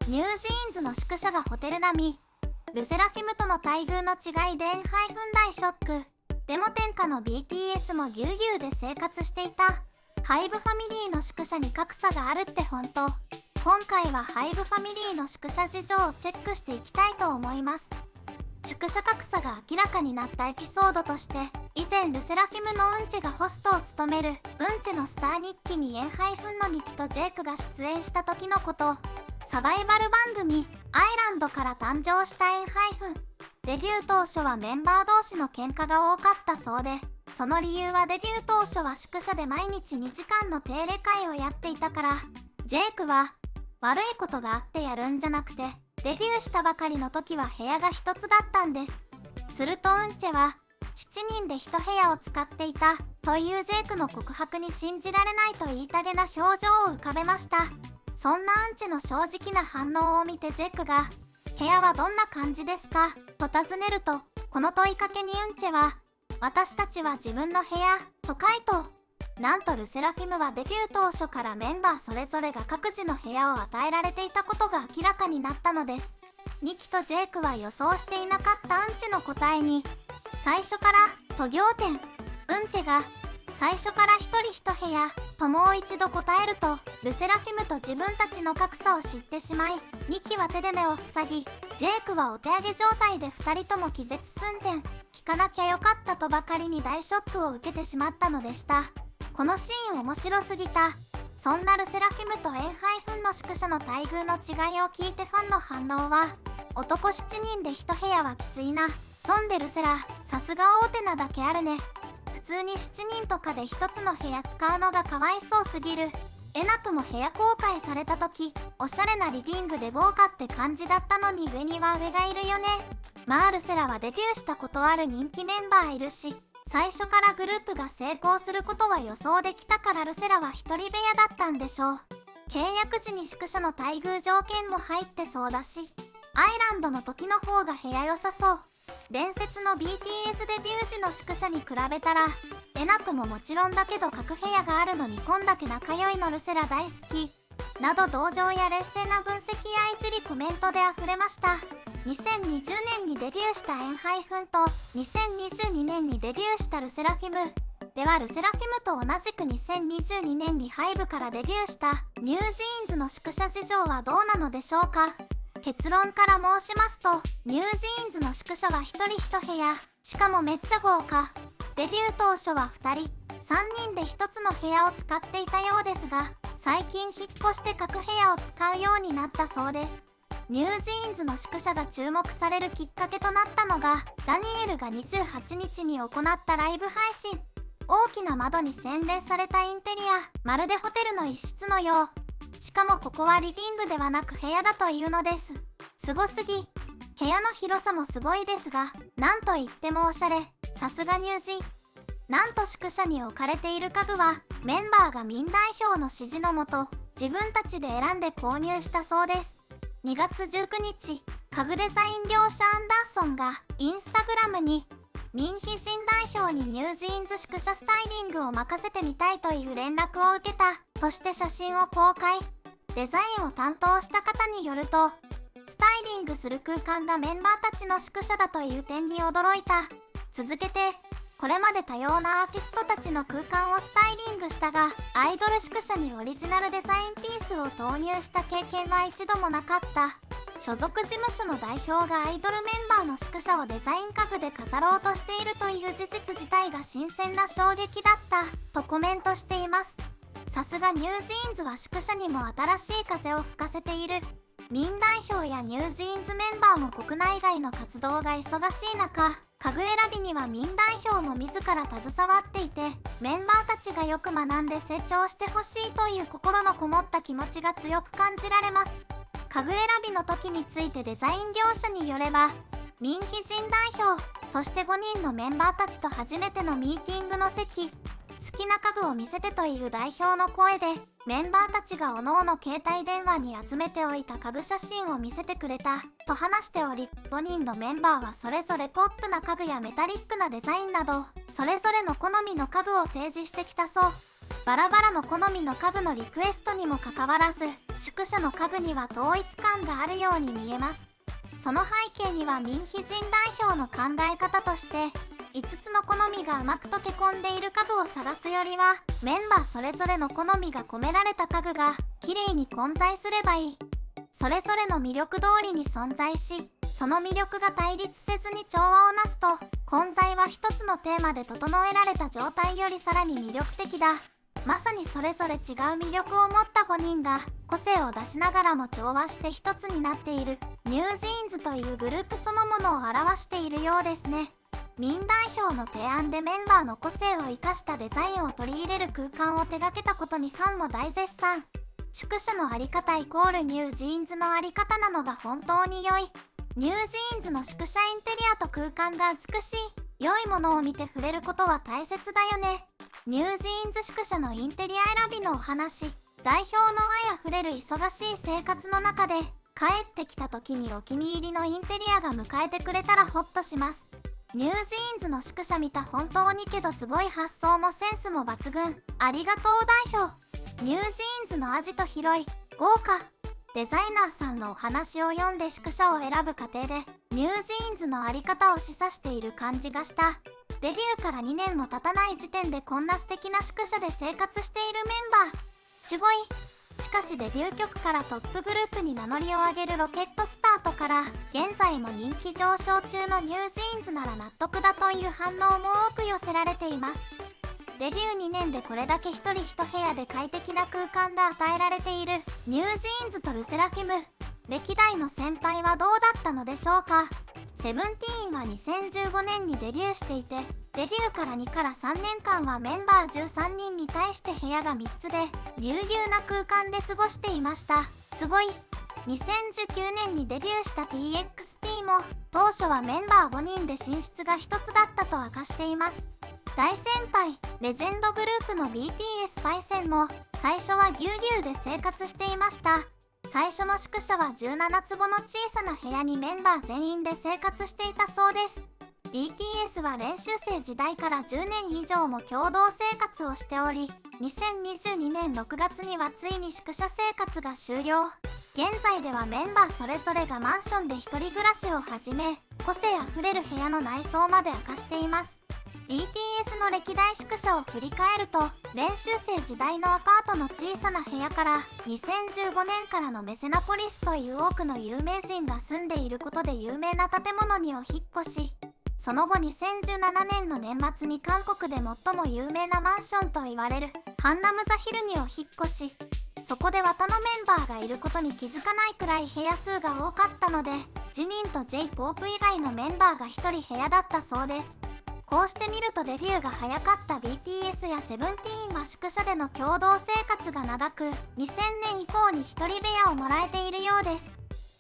ニュージーンズの宿舎がホテル並み。ルセラフィムとの待遇の違いで大ショック。デモ天下の BTS もぎゅうぎゅうで生活していた。ハイブファミリーの宿舎に格差があるって本当。今回はハイブファミリーの宿舎事情をチェックしていきたいと思います。宿舎格差が明らかになったエピソードとして、以前ルセラフィムのウンチェがホストを務めるウンチェのスター日記にのニキとジェイクが出演した時のこと。サバイバル番組アイランドから誕生したデビュー当初はメンバー同士の喧嘩が多かったそうで、その理由はデビュー当初は宿舎で毎日2時間の定例会をやっていたから。ジェイクは悪いことがあってやるんじゃなくて、デビューしたばかりの時は部屋が1つだったんです。するとウンチェは7人で1部屋を使っていたというジェイクの告白に信じられないと言いたげな表情を浮かべました。そんなウンチェの正直な反応を見てジェイクが「部屋はどんな感じですか?」と尋ねると、この問いかけにウンチェは「私たちは自分の部屋」と回答。なんとルセラフィムはデビュー当初からメンバーそれぞれが各自の部屋を与えられていたことが明らかになったのです。ニキとジェイクは予想していなかったウンチェの答えに、最初からと仰天。ウンチェが最初から一人一部屋ともう一度答えると、ルセラフィムと自分たちの格差を知ってしまい、ニキは手で目を塞ぎ、ジェイクはお手上げ状態で2人とも気絶寸前。聞かなきゃよかったとばかりに大ショックを受けてしまったのでした。このシーン面白すぎた。そんなルセラフィムとの宿舎の待遇の違いを聞いてファンの反応は、男7人で1部屋はきついな、損でルセラ、さすが大手なだけあるね。普通に7人とかで1つの部屋使うのがかわいそうすぎる。エナプも部屋公開された時、おしゃれなリビングで豪華って感じだったのに上には上がいるよね。まあルセラはデビューしたことある人気メンバーいるし、最初からグループが成功することは予想できたからルセラは一人部屋だったんでしょう。契約時に宿舎の待遇条件も入ってそうだし、アイランドの時の方が部屋良さそう。伝説の BTS デビュー時の宿舎に比べたら、エナプももちろんだけど各部屋があるのにこんだけ仲良いのルセラ大好き。など同情や劣勢な分析やいじりコメントで溢れました。2020年にデビューしたと2022年にデビューしたルセラフィム。ではルセラフィムと同じく2022年にハイブからデビューしたニュージーンズの宿舎事情はどうなのでしょうか。結論から申しますと、ニュージーンズの宿舎は1人1部屋、しかもめっちゃ豪華。デビュー当初は2人、3人で1つの部屋を使っていたようですが、最近引っ越して各部屋を使うようになったそうです。ニュージーンズの宿舎が注目されるきっかけとなったのが、ダニエルが28日に行ったライブ配信。大きな窓に洗練されたインテリア、まるでホテルの一室のよう。しかもここはリビングではなく部屋だというのです。すごすぎ。部屋の広さもすごいですが、なんといってもおしゃれ。さすがニュージー。なんと宿舎に置かれている家具は、メンバーが民代表の指示のもと、自分たちで選んで購入したそうです。2月19日、家具デザイン業者アンダーソンがインスタグラムに、民非人代表にニュージーンズ宿舎スタイリングを任せてみたいという連絡を受けたとして写真を公開。デザインを担当した方によると、スタイリングする空間がメンバーたちの宿舎だという点に驚いた。続けて、これまで多様なアーティストたちの空間をスタイリングしたが、アイドル宿舎にオリジナルデザインピースを投入した経験は一度もなかった。所属事務所の代表がアイドルメンバーの宿舎をデザイン家具で飾ろうとしているという事実自体が新鮮な衝撃だったとコメントしています。さすがニュージーンズは宿舎にも新しい風を吹かせている。民代表やニュージーンズメンバーも国内外の活動が忙しい中、家具選びには民代表も自ら携わっていて、メンバーたちがよく学んで成長してほしいという心のこもった気持ちが強く感じられます。家具選びの時についてデザイン業者によれば、民非人代表、そして5人のメンバーたちと初めてのミーティングの席、好きな家具を見せてという代表の声で、メンバーたちがおのおの携帯電話に集めておいた家具写真を見せてくれたと話しており、5人のメンバーはそれぞれポップな家具やメタリックなデザインなど、それぞれの好みの家具を提示してきたそう。バラバラの好みの家具のリクエストにもかかわらず、宿舎の家具には統一感があるように見えます。その背景には民非人代表の考え方として、5つの好みがうまく溶け込んでいる家具を探すよりは、メンバーそれぞれの好みが込められた家具がきれいに混在すればいい。それぞれの魅力通りに存在し、その魅力が対立せずに調和をなすと、混在は一つのテーマで整えられた状態よりさらに魅力的だ。まさにそれぞれ違う魅力を持った5人が個性を出しながらも調和して一つになっているニュージーンズというグループそのものを表しているようですね。民代表の提案でメンバーの個性を生かしたデザインを取り入れる空間を手掛けたことにファンも大絶賛。宿舎のあり方イコールニュージーンズのあり方なのが本当に良い。ニュージーンズの宿舎インテリアと空間が美しい。良いものを見て触れることは大切だよね。ニュージーンズ宿舎のインテリア選びのお話。代表の愛あふれる忙しい生活の中で帰ってきた時にお気に入りのインテリアが迎えてくれたらホッとします。ニュージーンズの宿舎見た本当にけどすごい発想もセンスも抜群。ありがとう代表。ニュージーンズの味と広い豪華デザイナーさんのお話を読んで宿舎を選ぶ過程でニュージーンズのあり方を示唆している感じがした。デビューから2年も経たない時点でこんな素敵な宿舎で生活しているメンバーすごい。しかしデビュー曲からトップグループに名乗りを上げるロケットスタートから現在も人気上昇中のニュージーンズなら納得だという反応も多く寄せられています。デビュー2年でこれだけ一人一部屋で快適な空間で与えられているニュージーンズとルセラフィム。歴代の先輩はどうだったのでしょうか。セブンティーンは2015年にデビューしていて、デビューから2から3年間はメンバー13人に対して部屋が3つでぎゅうぎゅうな空間で過ごしていました。すごい。2019年にデビューした TXT も当初はメンバー5人で寝室が1つだったと明かしています。大先輩レジェンドグループの BTS パイセンも最初はぎゅうぎゅうで生活していました。最初の宿舎は17坪の小さな部屋にメンバー全員で生活していたそうです。 BTS は練習生時代から10年以上も共同生活をしており、2022年6月にはついに宿舎生活が終了。現在ではメンバーそれぞれがマンションで一人暮らしを始め、個性あふれる部屋の内装まで明かしています。BTS の歴代宿舎を振り返ると、練習生時代のアパートの小さな部屋から2015年からのメセナポリスという多くの有名人が住んでいることで有名な建物にお引っ越し、その後2017年の年末に韓国で最も有名なマンションと言われるハンナムザヒルにお引っ越し、そこでは他のメンバーがいることに気づかないくらい部屋数が多かったので、ジミンと J-POP 以外のメンバーが1人部屋だったそうです。こうして見るとデビューが早かった BTS やセブンティーンは宿舎での共同生活が長く、2000年以降に1人部屋をもらえているようです。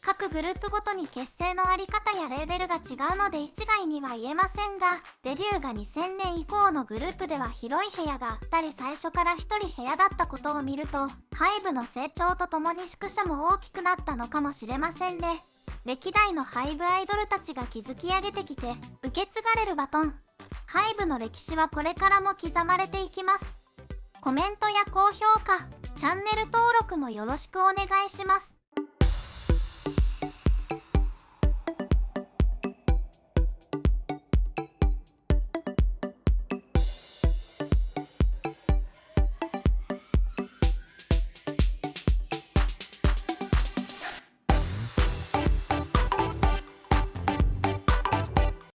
各グループごとに結成のあり方やレベルが違うので一概には言えませんが、デビューが2000年以降のグループでは広い部屋が2人最初から1人部屋だったことを見ると、HYBEの成長とともに宿舎も大きくなったのかもしれませんね。歴代のHYBEアイドルたちが築き上げてきて受け継がれるバトン。HYBEの歴史はこれからも刻まれていきます。コメントや高評価、チャンネル登録もよろしくお願いします。